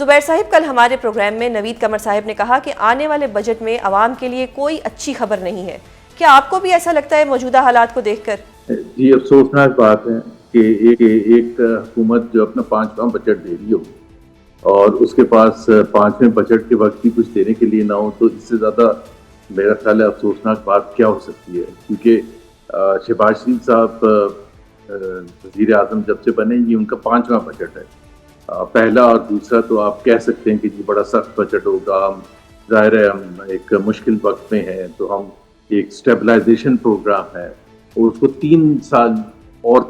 زبیر صاحب، کل ہمارے پروگرام میں نوید قمر صاحب نے کہا کہ آنے والے بجٹ میں عوام کے لیے کوئی اچھی خبر نہیں ہے. کیا آپ کو بھی ایسا لگتا ہے موجودہ حالات کو دیکھ کر؟ جی، افسوسناک بات ہے کہ ایک حکومت جو اپنا 5واں بجٹ دے رہی ہو اور اس کے پاس 5ویں بجٹ کے وقت بھی کچھ دینے کے لیے نہ ہو، تو اس سے زیادہ میرا خیال ہے افسوسناک بات کیا ہو سکتی ہے. کیونکہ شہباز شریف صاحب وزیر اعظم جب سے بنے، یہ ان کا 5واں بجٹ ہے. پہلا اور دوسرا تو آپ کہہ سکتے ہیں کہ جی بڑا سخت بجٹ ہوگا. ظاہر ہے ہم ایک مشکل وقت میں ہیں، تو ہم ایک سٹیبلائزیشن پروگرام ہے اور اس کو 3 سال اور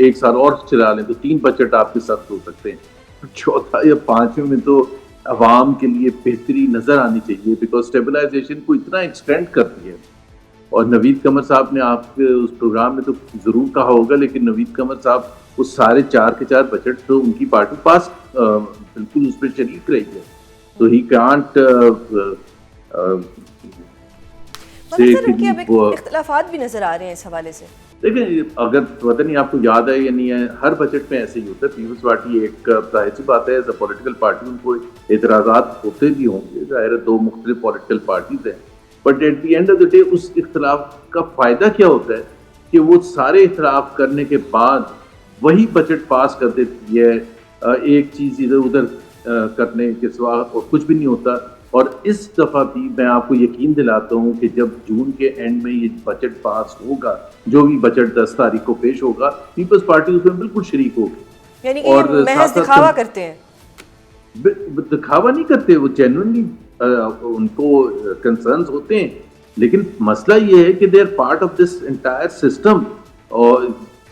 1 سال اور چلا لیں تو 3 بجٹ آپ کے سخت ہو سکتے ہیں. چوتھا یا 5ویں میں تو عوام کے لیے بہتری نظر آنی چاہیے، بیکاز سٹیبلائزیشن کو اتنا ایکسٹینڈ کرتی ہے. اور نوید قمر صاحب نے آپ کے اس پروگرام میں تو ضرور کہا ہوگا، لیکن نوید قمر صاحب اس سارے 4 کے 4 بجٹ تو ان کی پارٹی پاس بالکل اس پہ شریک رہی ہے. تو ہی کانٹ ان کے اب اختلافات بھی نظر آ رہے ہیں اس حوالے سے. دیکھیں، اگر پتہ نہیں آپ کو یاد ہے یا نہیں ہے، ہر بجٹ میں ایسے ہی ہوتا ہے. پیپلز پارٹی ایک ظاہر سی بات ہے، ایز اے پولیٹیکل پارٹی ان کو اعتراضات ہوتے بھی ہوں گے. ظاہر ہے 2 مختلف پولیٹیکل پارٹیز ہیں، but at the end of the day اس اختلاف کا فائدہ کیا ہوتا ہے کہ وہ سارے اختلاف کرنے کے بعد وہی بجٹ پاس کر دیتی ہے. ایک چیز ادھر ادھر کرنے کے سوا اور کچھ بھی نہیں ہوتا. اور اس دفعہ بھی میں آپ کو یقین دلاتا ہوں کہ جب جون کے اینڈ میں یہ بجٹ پاس ہوگا، جو بھی بجٹ 10 تاریخ کو پیش ہوگا، پیپلز پارٹی اس میں بالکل شریک ہوگی. یعنی کہ یہ محض دکھاوا کرتے ہیں؟ دکھاوا نہیں کرتے، وہ جینوئنلی ان کو کنسرنز ہوتے ہیں. لیکن مسئلہ یہ ہے کہ they are part of this entire system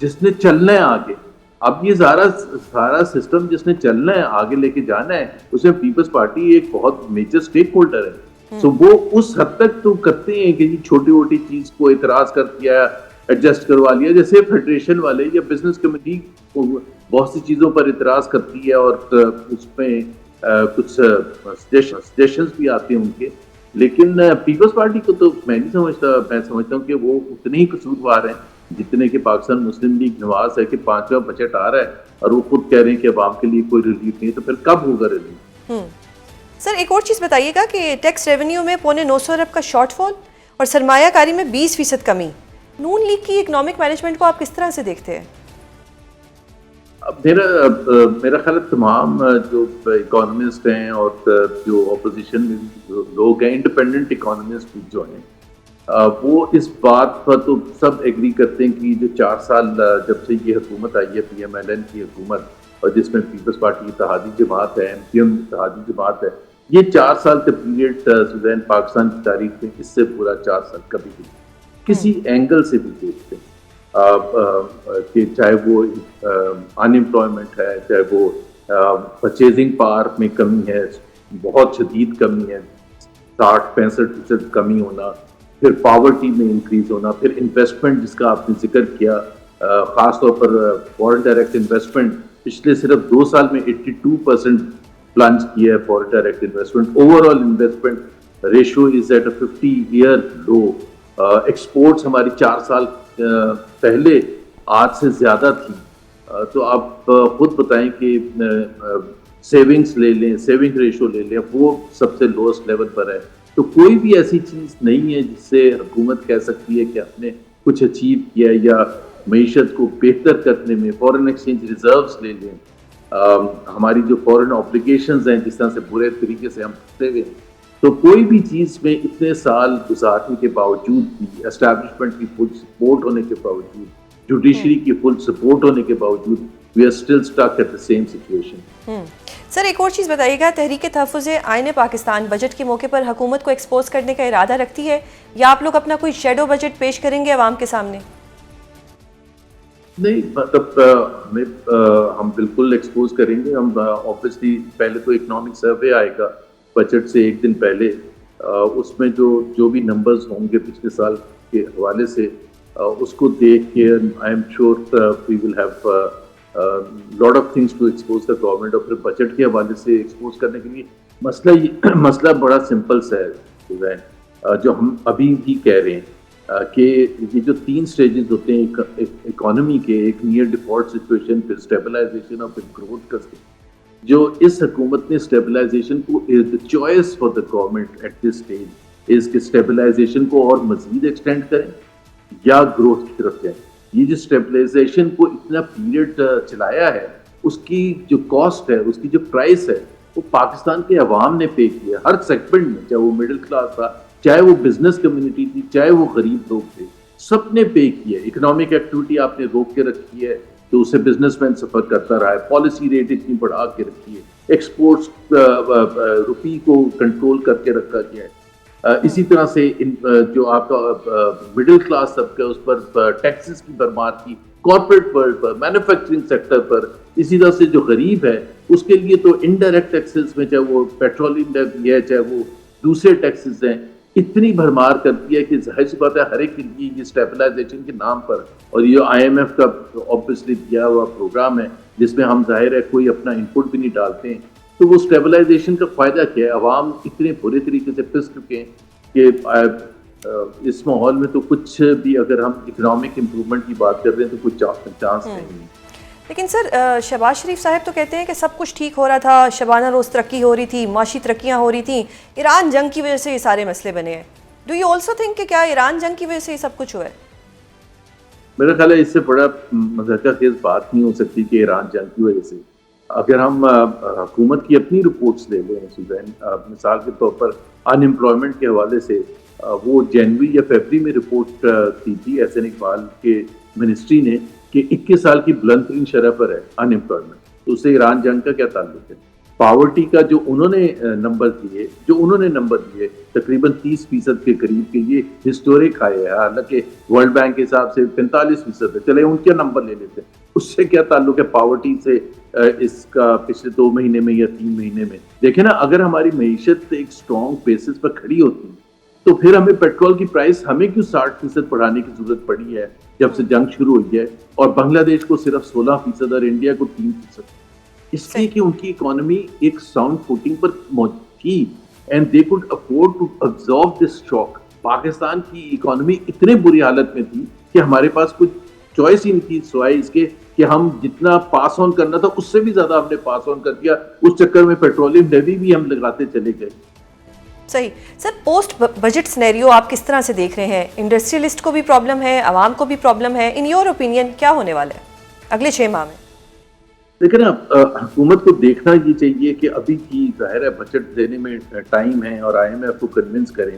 جس نے چلنا ہے آگے. اب یہ سارا سسٹم جس نے چلنا ہے، آگے لے کے جانا ہے، اس میں پیپلز پارٹی ایک بہت میجر سٹیک ہولڈر ہے. سو وہ اس حد تک تو کرتے ہیں کہ چھوٹی موٹی چیز کو اعتراض کر دیا، ایڈجسٹ کروا لیا. جیسے فیڈریشن والے یا بزنس کمیٹی بہت سی چیزوں پر اعتراض کرتی ہے اور اس میں کچھ سجیشنز بھی آتے ہیں ان کے. لیکن پیپلز پارٹی کو تو میں نہیں سمجھتا. میں سمجھتا ہوں کہ وہ اتنے ہی قصوروار ہیں جتنے کہ پاکستان مسلم لیگ نواز ہے کہ 5واں بجٹ آ رہا ہے اور وہ خود کہہ رہے ہیں کہ عوام کے لیے کوئی ریلیف نہیں ہے. تو پھر کب ہوگا ریلیف؟ سر ایک اور چیز بتائیے گا کہ ٹیکس ریونیو میں 950 ارب کا شارٹ فال اور سرمایہ کاری میں 20% کمی، نون لیگ کی اکنامک مینجمنٹ کو آپ کس طرح سے دیکھتے ہیں؟ میرا خیال ہے تمام جو اکانومسٹ ہیں اور جو اپوزیشن میں لوگ ہیں، انڈیپینڈنٹ اکانومسٹ جو ہیں، وہ اس بات پر تو سب ایگری کرتے ہیں کہ جو 4 سال جب سے یہ حکومت آئی ہے، پی ایم ایل این کی حکومت، اور جس میں پیپلز پارٹی اتحادی جماعت ہے، ایم پی ایم اتحادی جماعت ہے، یہ 4 سال کا پیریڈ سویرین پاکستان کی تاریخ میں اس سے پورا 4 سال کبھی بھی کسی اینگل سے بھی دیکھتے ہیں کہ چاہے وہ انمپلائمنٹ ہے، چاہے وہ پرچیزنگ پاور میں کمی ہے، بہت شدید کمی ہے، 60-65% کمی ہونا، پھر پاورٹی میں انکریز ہونا، پھر انویسٹمنٹ جس کا آپ نے ذکر کیا، خاص طور پر فورن ڈائریکٹ انویسٹمنٹ پچھلے صرف 2 سال میں 82% پلنج کیا ہے. Foreign direct investment, overall investment ratio is at a 50-year low. Exports ہماری 4 سال پہلے آج سے زیادہ تھی. تو آپ خود بتائیں کہ سیونگز لے لیں، سیونگ ریشو لے لیں، وہ سب سے لوسٹ لیول پر ہے. تو کوئی بھی ایسی چیز نہیں ہے جس سے حکومت کہہ سکتی ہے کہ آپ نے کچھ اچیو کیا، یا معیشت کو بہتر کرنے میں. فورن ایکسچینج ریزروز لے لیں، ہماری جو فورن آبلیگیشنز ہیں جس طرح سے برے طریقے سے ہم پھنسے ہوئے ہیں، تو کوئی بھی چیز میں اتنے سال گزارنے کے باوجود بھی، اسٹیبلشمنٹ کی فل سپورٹ ہونے کے باوجود، جوڈیشری کی فل سپورٹ ہونے کے باوجود، we are still stuck at the same situation. Sir ایک اور چیز بتائیے گا، تحریک تحفظ آئین پاکستان بجٹ کے موقع پر حکومت کو ایکسپوز کرنے کا ارادہ رکھتی ہے، یا آپ لوگ اپنا کوئی شیڈو بجٹ پیش کریں گے عوام کے سامنے؟ نہیں، مطلب ہم بالکل ایکسپوز کریں گے. ہم آبویسلی پہلے تو اکنامک سروے آئے گا بجٹ سے 1 دن پہلے، اس میں جو بھی نمبرز ہوں گے پچھلے سال کے حوالے سے، اس کو دیکھ کے I'm sure we will have lot of things to expose the government. اور پھر بجٹ کے حوالے سے ایکسپوز کرنے کے لیے مسئلہ بڑا سمپل سا ہے، جو ہم ابھی بھی کہہ رہے ہیں کہ یہ جو 3 سٹیجز ہوتے ہیں اکانومی کے، ایک نیئر ڈیفالٹ سچویشن، پھر اسٹیبلائزیشن اور پھر گروتھ کا. جو اس حکومت نے اسٹیبلائزیشن کو choice for the government at this stage is کہ اسٹیبلائزیشن کو اور مزید ایکسٹینڈ کریں یا گروتھ کی طرف جائیں. یہ جو اسٹیبلائزیشن کو اتنا پیریڈ چلایا ہے اس کی جو کاسٹ ہے, اس کی جو پرائس ہے, وہ پاکستان کے عوام نے پے کیا ہر سیگمنٹ میں, چاہے وہ مڈل کلاس تھا, چاہے وہ بزنس کمیونٹی تھی, چاہے وہ غریب لوگ تھے, سب نے پے کیا. اکنامک ایکٹیویٹی آپ نے روک کے رکھی ہے تو اسے بزنس مین سفر کرتا رہا ہے, پالیسی ریٹ اتنی بڑھا کے رکھی ہے, ایکسپورٹس روپی کو کنٹرول کر کے رکھا گیا ہے. اسی طرح سے جو آپ کا مڈل کلاس طبقہ ہے اس پر ٹیکسز کی بھرمار کی, کارپوریٹ ورلڈ پر, مینوفیکچرنگ سیکٹر پر. اسی طرح سے جو غریب ہے اس کے لیے تو انڈائریکٹ ٹیکسز میں, چاہے وہ پیٹرولیم ڈیوٹی ہے, چاہے وہ دوسرے ٹیکسز ہیں, اتنی بھرمار کرتی ہے کہ ظاہر سی بات ہے ہر ایک کے لیے یہ اسٹیبلائزیشن کے نام پر, اور یہ آئی ایم ایف کا آبویسلی دیا ہوا پروگرام ہے جس میں ہم ظاہر ہے کوئی اپنا انپٹ بھی نہیں ڈالتے ہیں, تو وہ اسٹیبلائزیشن کا فائدہ کیا ہے؟ عوام اتنے برے طریقے سے پس چکے ہیں کہ اس ماحول میں تو کچھ بھی, اگر ہم اکنامک امپرومنٹ کی بات کر رہے ہیں تو کچھ چانس نہیں. لیکن سر شہباز شریف صاحب تو کہتے ہیں کہ سب کچھ ٹھیک ہو رہا تھا, شبانہ روز ترقی ہو رہی تھی, معاشی ترقیاں ہو رہی تھیں, ایران جنگ کی وجہ سے یہ سارے مسئلے بنے ہیں. ڈو یو آلسو تھنک کہ کیا ایران جنگ کی وجہ سے یہ سب کچھ ہوا ہے؟ میرا خیال ہے اس سے بڑا مضحکہ خیز بات نہیں ہو سکتی کہ ایران جنگ کی وجہ سے. اگر ہم حکومت کی اپنی رپورٹس لے لیں سوزین, مثال کے طور پر ان امپلائمنٹ کے حوالے سے, وہ جنوری یا فیبری میں رپورٹ کی تھی احسن اقبال کے منسٹری نے کہ 21 سال کی بلند ترین شرح پر ہے ان امپلائمنٹ. تو اس سے ایران جنگ کا کیا تعلق ہے؟ پاورٹی کا جو انہوں نے نمبر دیے تقریباً 30% کے قریب کے یہ ہسٹورک آئے ہیں, حالانکہ ورلڈ بینک کے حساب سے 45% ہے. چلے ان کے نمبر لے لیتے ہیں, اس سے کیا تعلق ہے پاورٹی سے اس کا پچھلے 2 مہینے میں یا 3 مہینے میں؟ دیکھیں نا, اگر ہماری معیشت ایک اسٹرانگ بیسس پر کھڑی ہوتی تو پھر ہمیں پیٹرول کی پرائس ہمیں کیوں 60% بڑھانے کی ضرورت پڑی ہے جب سے جنگ شروع ہوئی ہے, اور بنگلہ دیش کو صرف 16% اور انڈیا کو 3%. اس لیے کہ ان کی اکانومی ایک ساؤنڈ فوٹنگ پر موجود تھی and they could afford to absorb this shock. Pakistan کی اکانومی اتنے بری حالت میں تھی کہ ہمارے پاس کوئی چوائس ہی نہیں تھی سوائے اس کے کہ ہم جتنا پاس آن کرنا تھا اس سے بھی زیادہ ہم نے پاس آن کر دیا. اس چکر میں پیٹرولیم لیوی بھی ہم لگاتے چلے گئے. صحیح. سر پوسٹ بجٹ سینیریو آپ کس طرح سے دیکھ رہے ہیں؟ انڈسٹریلسٹ کو بھی پرابلم ہے, عوام کو بھی پرابلم ہے. ان یور اوپینین کیا ہونے والا ہے اگلے 6 ماہ میں؟ لیکن حکومت کو دیکھنا یہ چاہیے کہ ابھی کی ظاہر ہے بجٹ دینے میں ٹائم ہے, اور آئی ایم ایف کو کنونس کریں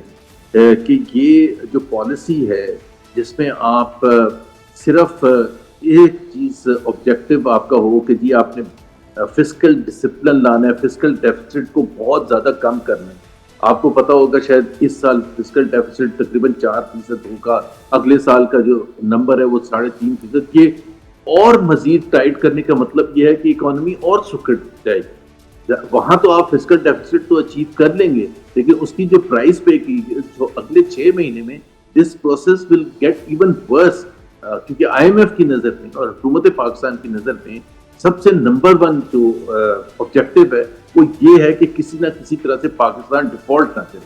کہ یہ جو پالیسی ہے جس میں آپ صرف ایک چیز آبجیکٹو آپ کا ہو کہ جی آپ نے فسکل ڈسپلن لانا ہے, فسکل ڈیفیسٹ کو بہت زیادہ کم کرنا ہے. آپ کو پتا ہوگا شاید اس سال فسکل ڈیفیسٹ تقریباً 4% ہوگا, اگلے سال کا جو نمبر ہے وہ 3.5%. یہ اور مزید ٹائٹ کرنے کا مطلب یہ ہے کہ اکانومی اور سکڑ جائے گی. وہاں تو آپ فسکل ڈیفیسٹ تو اچیو کر لیں گے, لیکن اس کی جو پرائز پے کی جو اگلے 6 مہینے میں this process will get even worse, کیونکہ آئی ایم ایف کی نظر میں اور حکومت پاکستان کی نظر میں سب سے نمبر 1 جو آبجیکٹو ہے وہ یہ ہے کہ کسی نہ کسی طرح سے پاکستان ڈیفالٹ نہ کرے.